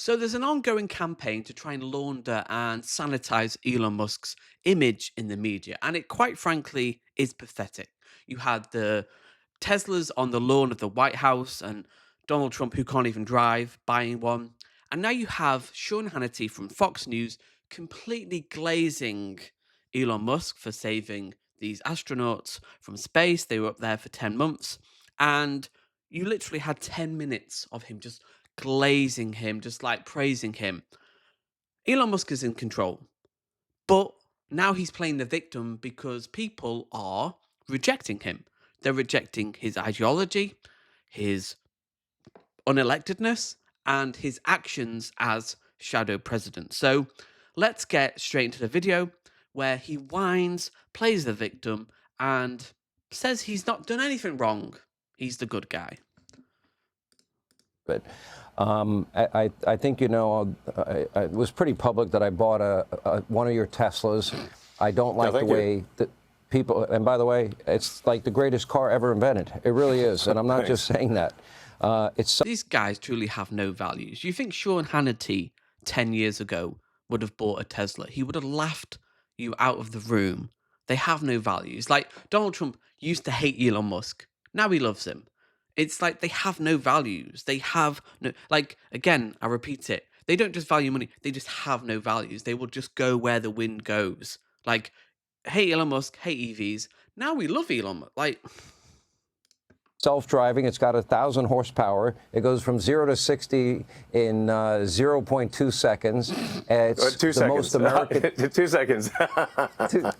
So there's an ongoing campaign to try and launder and sanitize Elon Musk's image in the media, and it quite frankly is pathetic. You had the Teslas on the lawn of the White House and Donald Trump, who can't even drive, buying one. And now you have Sean Hannity from Fox News completely glazing Elon Musk for saving these astronauts from space. They were up there for 10 months. And you literally had 10 minutes of him just glazing him, just like praising him. Elon Musk is in control, but now he's playing the victim because people are rejecting him. They're rejecting his ideology, his unelectedness, and his actions as shadow president. So let's get straight into the video where he whines, plays the victim, and says he's not done anything wrong. He's the good guy. But I think, it was pretty public that I bought one of your Teslas. I don't like the way that people, and by the way, it's like the greatest car ever invented. It really is. And I'm not just saying that. These guys truly have no values. You think Sean Hannity 10 years ago would have bought a Tesla? He would have laughed you out of the room. They have no values. Like Donald Trump used to hate Elon Musk. Now he loves him. It's like they have no values. They have no, like, again, I repeat it. They don't just value money. They just have no values. They will just go where the wind goes. Like, hate Elon Musk, hate EVs. Now we love Elon Musk. Like, self-driving. It's got 1,000 horsepower. It goes from 0 to 60 in 0.2 seconds. It's 2 the seconds. Most American. 2 seconds.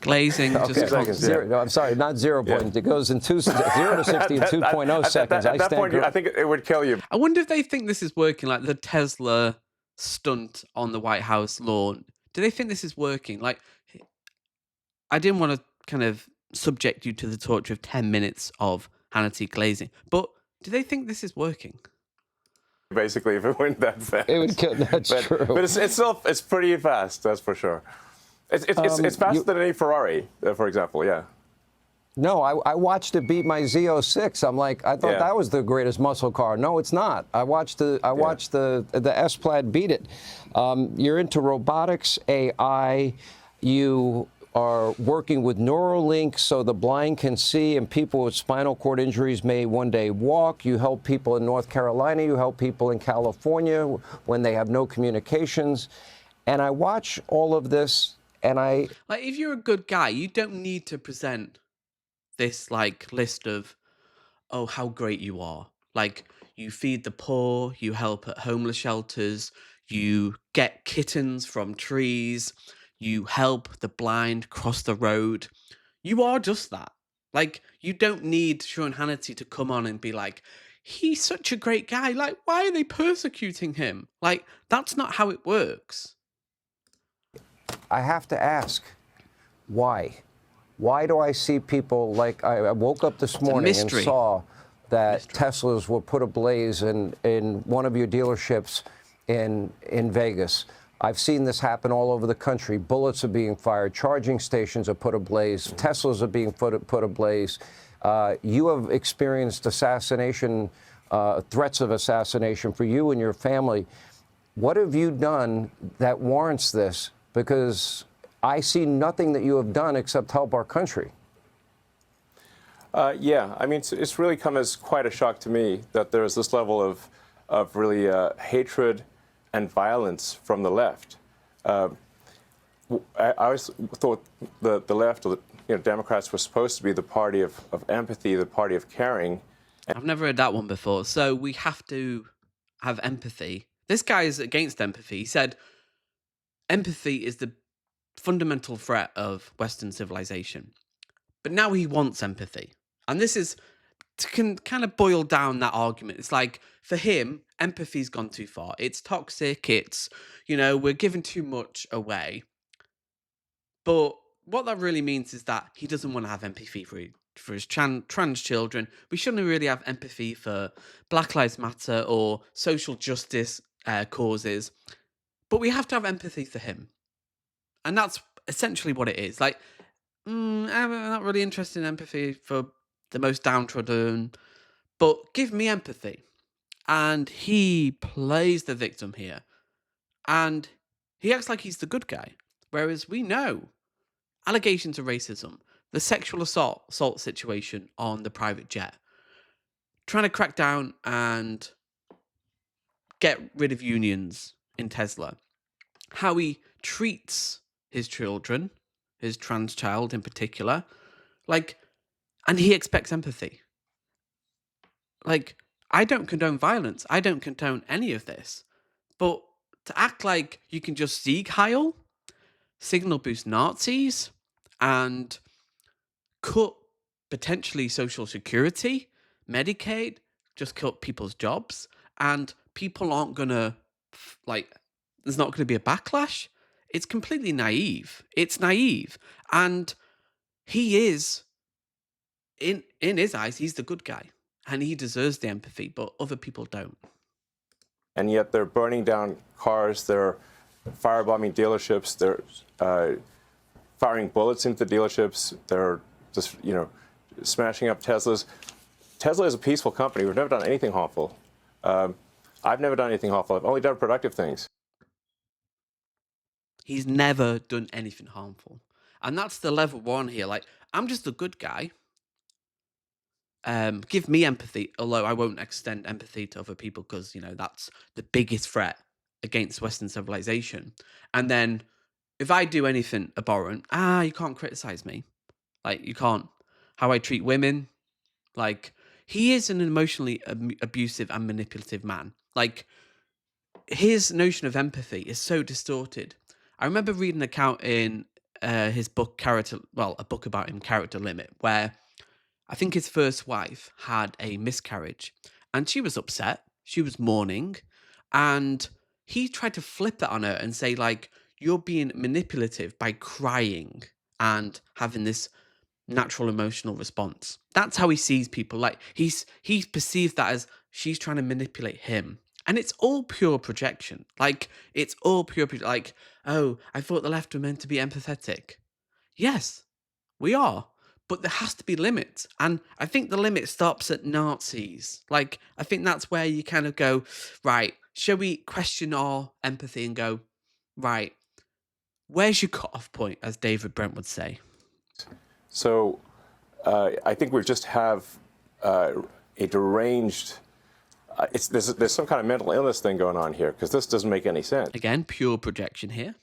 glazing. Okay. Just 2 seconds. Zero, no, I'm sorry, not 0. Yeah. It goes in 0 to 60 in 2.0 seconds. At that point, I think it would kill you. I wonder if they think this is working, like the Tesla stunt on the White House lawn. Do they think this is working? Like, I didn't want to kind of subject you to the torture of 10 minutes of Hannity glazing, but do they think this is working? Basically, if it went that fast, it would kill. That's true. But it's pretty fast. That's for sure. It's faster than any Ferrari, for example. Yeah. No, I watched it beat my Z06. I'm like, I thought that was the greatest muscle car. No, it's not. I watched the S-Plaid beat it. You're into robotics, AI. You are working with Neuralink so the blind can see and people with spinal cord injuries may one day walk. You help people in North Carolina. You help people in California when they have no communications. And I watch all of this and like, if you're a good guy, you don't need to present this like list of, oh, how great you are. Like, you feed the poor, you help at homeless shelters, you get kittens from trees, you help the blind cross the road. You are just that. Like, you don't need Sean Hannity to come on and be like, he's such a great guy. Like, why are they persecuting him? Like, that's not how it works. I have to ask, why? Why do I see people like I woke up this morning and saw that Teslas were put ablaze in one of your dealerships in Vegas? I've seen this happen all over the country. Bullets are being fired. Charging stations are put ablaze. Teslas are being put ablaze. You have experienced assassination, threats of assassination for you and your family. What have you done that warrants this? Because I see nothing that you have done except help our country. Yeah, I mean, it's really come as quite a shock to me that there's this level of really hatred and violence from the left. I always thought the left, or Democrats, were supposed to be the party of empathy, the party of caring. I've never heard that one before. So we have to have empathy. This guy is against empathy. He said empathy is the fundamental threat of Western civilization. But now he wants empathy. And this is can kind of boil down that argument. It's like, for him, empathy's gone too far. It's toxic. It's, we're giving too much away. But what that really means is that he doesn't want to have empathy for his trans children. We shouldn't really have empathy for Black Lives Matter or social justice causes. But we have to have empathy for him. And that's essentially what it is. Like, I'm not really interested in empathy for the most downtrodden, but give me empathy. And he plays the victim here. And he acts like he's the good guy. Whereas we know allegations of racism, the sexual assault situation on the private jet, trying to crack down and get rid of unions in Tesla, how he treats his children, his trans child in particular, like, and he expects empathy. Like, I don't condone violence. I don't condone any of this. But to act like you can just Sieg Heil, signal boost Nazis, and cut potentially Social Security, Medicaid, just cut people's jobs, and people aren't gonna, like, there's not gonna be a backlash. It's completely naive. It's naive. And he is, in his eyes, he's the good guy. And he deserves the empathy, but other people don't. And yet they're burning down cars, they're firebombing dealerships, they're firing bullets into dealerships, they're just, smashing up Teslas. Tesla is a peaceful company. We've never done anything harmful. I've never done anything harmful. I've only done productive things. He's never done anything harmful. And that's the level one here. Like, I'm just a good guy. Give me empathy, although I won't extend empathy to other people because, that's the biggest threat against Western civilization. And then if I do anything abhorrent, you can't criticize me. Like, you can't. How I treat women. Like, he is an emotionally abusive and manipulative man. Like, his notion of empathy is so distorted. I remember reading an account in his book, a book about him, Character Limit, where I think his first wife had a miscarriage and she was upset. She was mourning. And he tried to flip it on her and say, like, you're being manipulative by crying and having this natural emotional response. That's how he sees people. Like, he's perceived that as she's trying to manipulate him. And it's all pure projection. Like, it's all pure, like, oh, I thought the left were meant to be empathetic. Yes, we are. But there has to be limits. And I think the limit stops at Nazis. Like, I think that's where you kind of go, right, shall we question our empathy and go, right, where's your cutoff point, as David Brent would say? So I think we just have a deranged, there's some kind of mental illness thing going on here because this doesn't make any sense. Again, pure projection here.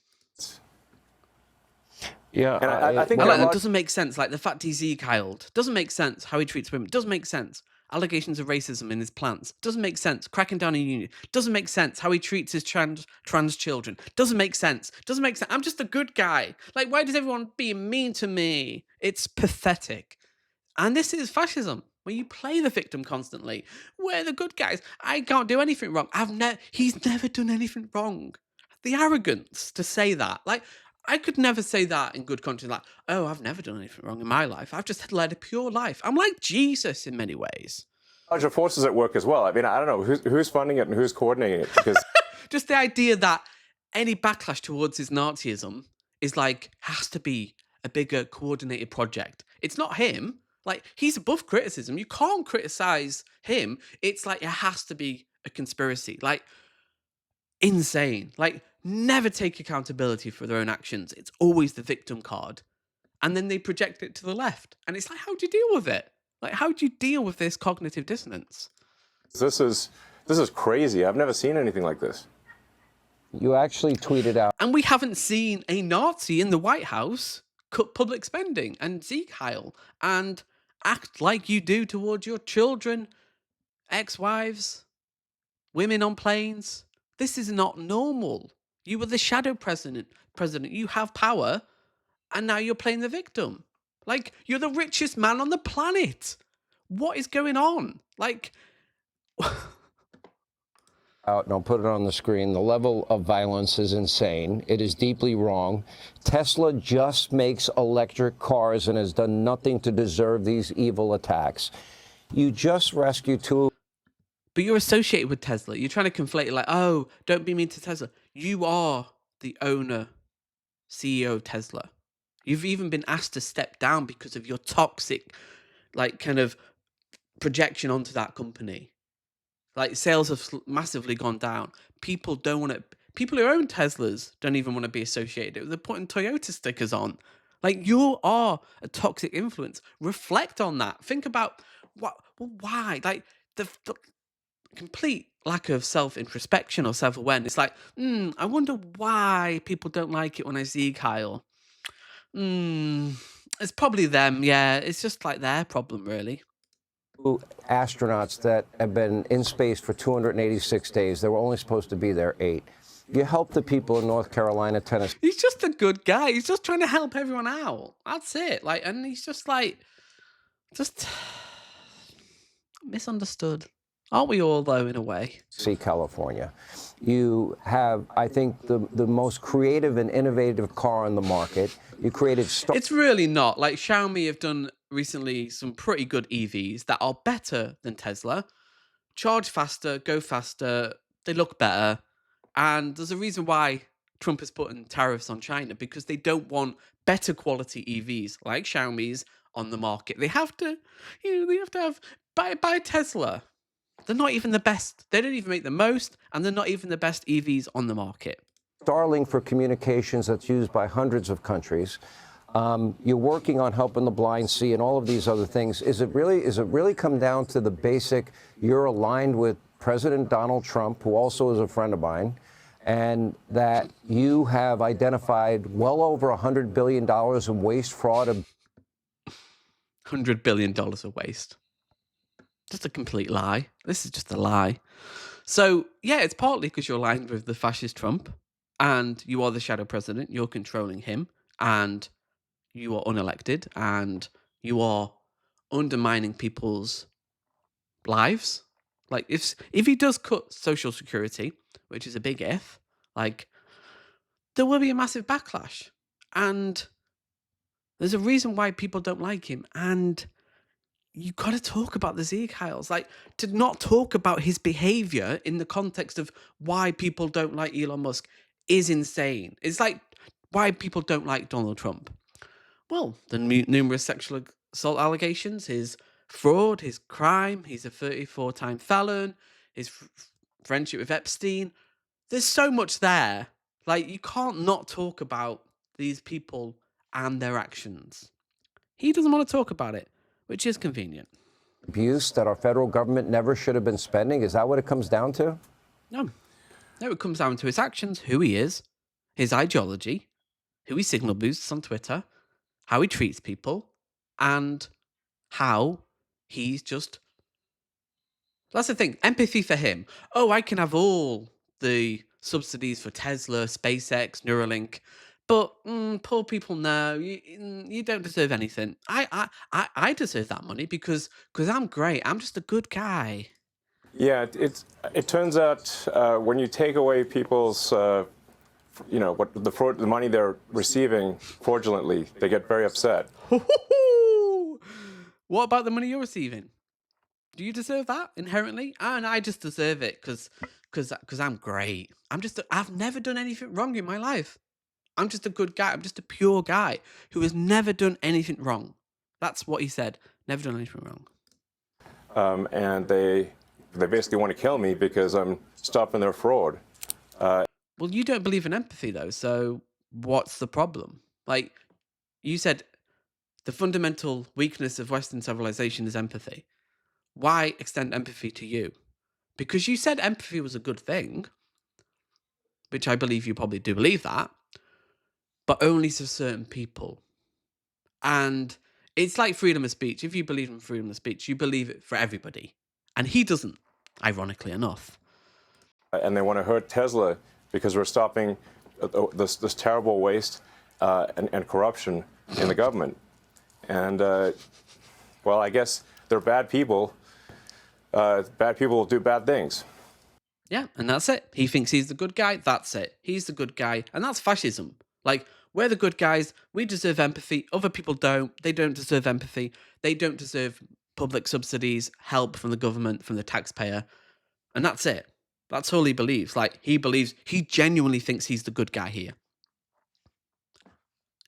Yeah, and I think it doesn't make sense. Like the fact he's Eek-Heiled doesn't make sense. How he treats women doesn't make sense. Allegations of racism in his plants doesn't make sense. Cracking down on union doesn't make sense. How he treats his trans children doesn't make sense. Doesn't make sense. I'm just a good guy. Like, why does everyone be mean to me? It's pathetic. And this is fascism, where you play the victim constantly. We're the good guys. I can't do anything wrong. He's never done anything wrong. The arrogance to say that, like. I could never say that in good conscience, like, oh, I've never done anything wrong in my life. I've just led a pure life. I'm like Jesus in many ways. Larger forces at work as well. I mean, I don't know who's funding it and who's coordinating it. Because just the idea that any backlash towards his Nazism is like, has to be a bigger coordinated project. It's not him. Like, he's above criticism. You can't criticize him. It's like, it has to be a conspiracy. Like, insane. Like, never take accountability for their own actions. It's always the victim card. And then they project it to the left. And it's like, how do you deal with it? Like, how do you deal with this cognitive dissonance? This is crazy. I've never seen anything like this. You actually tweeted out. And we haven't seen a Nazi in the White House cut public spending and Sieg Heil and act like you do towards your children, ex-wives, women on planes. This is not normal. You were the shadow president. You have power, and now you're playing the victim. Like, you're the richest man on the planet. What is going on? Like, out, and I'll put it on the screen. The level of violence is insane. It is deeply wrong. Tesla just makes electric cars and has done nothing to deserve these evil attacks. You just rescued two. But you're associated with Tesla. You're trying to conflate it like, oh, don't be mean to Tesla. You are the owner, CEO of Tesla. You've even been asked to step down because of your toxic, like, kind of projection onto that company. Like, sales have massively gone down. People don't want to people who own Teslas don't even want to be associated. They're putting Toyota stickers on. Like, you are a toxic influence. Reflect on that. Think about why? Like, the complete lack of self-introspection or self-awareness. Like, I wonder why people don't like it when I see Kyle. It's probably them. Yeah, it's just like their problem, really. Astronauts that have been in space for 286 days. They were only supposed to be there 8. You help the people in North Carolina, Tennessee. He's just a good guy. He's just trying to help everyone out. That's it. Like, and he's just like, just misunderstood. Aren't we all, though, in a way? See, California. You have, I think, the most creative and innovative car on the market. You created... It's really not. Like, Xiaomi have done recently some pretty good EVs that are better than Tesla. Charge faster, go faster, they look better. And there's a reason why Trump is putting tariffs on China, because they don't want better quality EVs like Xiaomi's on the market. They have to, they have to have, buy Tesla. They're not even the best. They don't even make the most, and they're not even the best EVs on the market. Starlink for communications that's used by hundreds of countries. You're working on helping the blind see and all of these other things. Is it really come down to the basic, you're aligned with President Donald Trump, who also is a friend of mine, and that you have identified well over $100 billion in waste, fraud, $100 billion of waste. Just a complete lie. This is just a lie. So, yeah, it's partly because you're aligned with the fascist Trump, and you are the shadow president. You're controlling him, and you are unelected, and you are undermining people's lives. Like, if he does cut Social Security, which is a big if, like, there will be a massive backlash. And there's a reason why people don't like him. And you got to talk about the Zekiels. Like, to not talk about his behavior in the context of why people don't like Elon Musk is insane. It's like why people don't like Donald Trump. Well, the numerous sexual assault allegations, his fraud, his crime, he's a 34-time felon, his friendship with Epstein. There's so much there. Like, you can't not talk about these people and their actions. He doesn't want to talk about it, which is convenient. Abuse that our federal government never should have been spending? Is that what it comes down to? No, it comes down to his actions, who he is, his ideology, who he signal boosts on Twitter, how he treats people, and how he's just... That's the thing, empathy for him. Oh, I can have all the subsidies for Tesla, SpaceX, Neuralink, but poor people, no, you don't deserve anything. I deserve that money because I'm great. I'm just a good guy. Yeah, it turns out when you take away people's, what the money they're receiving fraudulently, they get very upset. What about the money you're receiving? Do you deserve that inherently? And I just deserve it because I'm great. I've never done anything wrong in my life. I'm just a good guy. I'm just a pure guy who has never done anything wrong. That's what he said. Never done anything wrong. And they basically want to kill me because I'm stopping their fraud. Well, you don't believe in empathy, though, so what's the problem? Like, you said the fundamental weakness of Western civilization is empathy. Why extend empathy to you? Because you said empathy was a good thing, which I believe you probably do believe that, but only to certain people. And it's like freedom of speech. If you believe in freedom of speech, you believe it for everybody. And he doesn't, ironically enough. And they want to hurt Tesla because we're stopping this terrible waste and corruption in the government. And, well, I guess they're bad people. Bad people will do bad things. Yeah, and that's it. He thinks he's the good guy. That's it. He's the good guy. And that's fascism. Like, we're the good guys. We deserve empathy. Other people don't. They don't deserve empathy. They don't deserve public subsidies, help from the government, from the taxpayer. And that's it. That's all he believes. Like, he genuinely thinks he's the good guy here.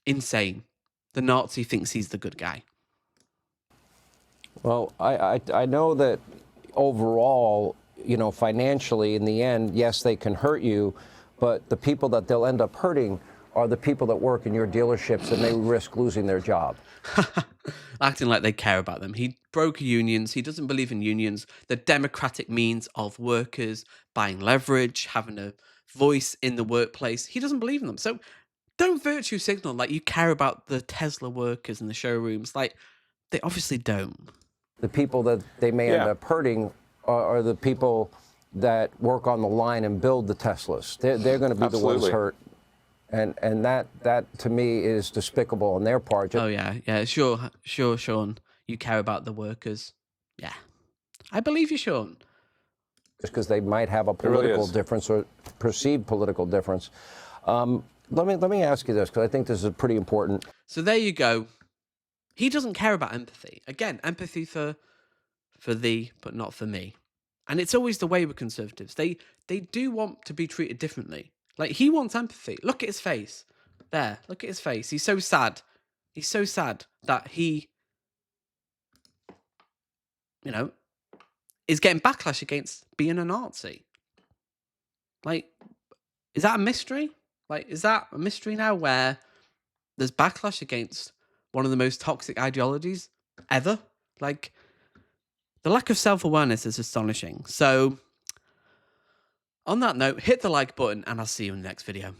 Insane. The Nazi thinks he's the good guy. Well, I know that overall, financially, in the end, yes, they can hurt you, but the people that they'll end up hurting are the people that work in your dealerships and they risk losing their job. Acting like they care about them. He broke unions. He doesn't believe in unions, the democratic means of workers buying leverage, having a voice in the workplace. He doesn't believe in them. So don't virtue signal like you care about the Tesla workers in the showrooms. Like, they obviously don't. The people that they may end up hurting are the people that work on the line and build the Teslas. They're going to be the ones hurt. And that to me is despicable on their part. Oh yeah, sure, Sean. You care about the workers. Yeah, I believe you, Sean. Just because they might have a political difference or perceived political difference. Let me ask you this, because I think this is pretty important. So there you go. He doesn't care about empathy. Again, empathy for thee, but not for me. And it's always the way with conservatives. They do want to be treated differently. Like, he wants empathy. Look at his face. There, look at his face. He's so sad. He's so sad that he, you know, is getting backlash against being a Nazi. Like, is that a mystery? Like, is that a mystery now where there's backlash against one of the most toxic ideologies ever? Like, the lack of self-awareness is astonishing. So, on that note, hit the like button and I'll see you in the next video.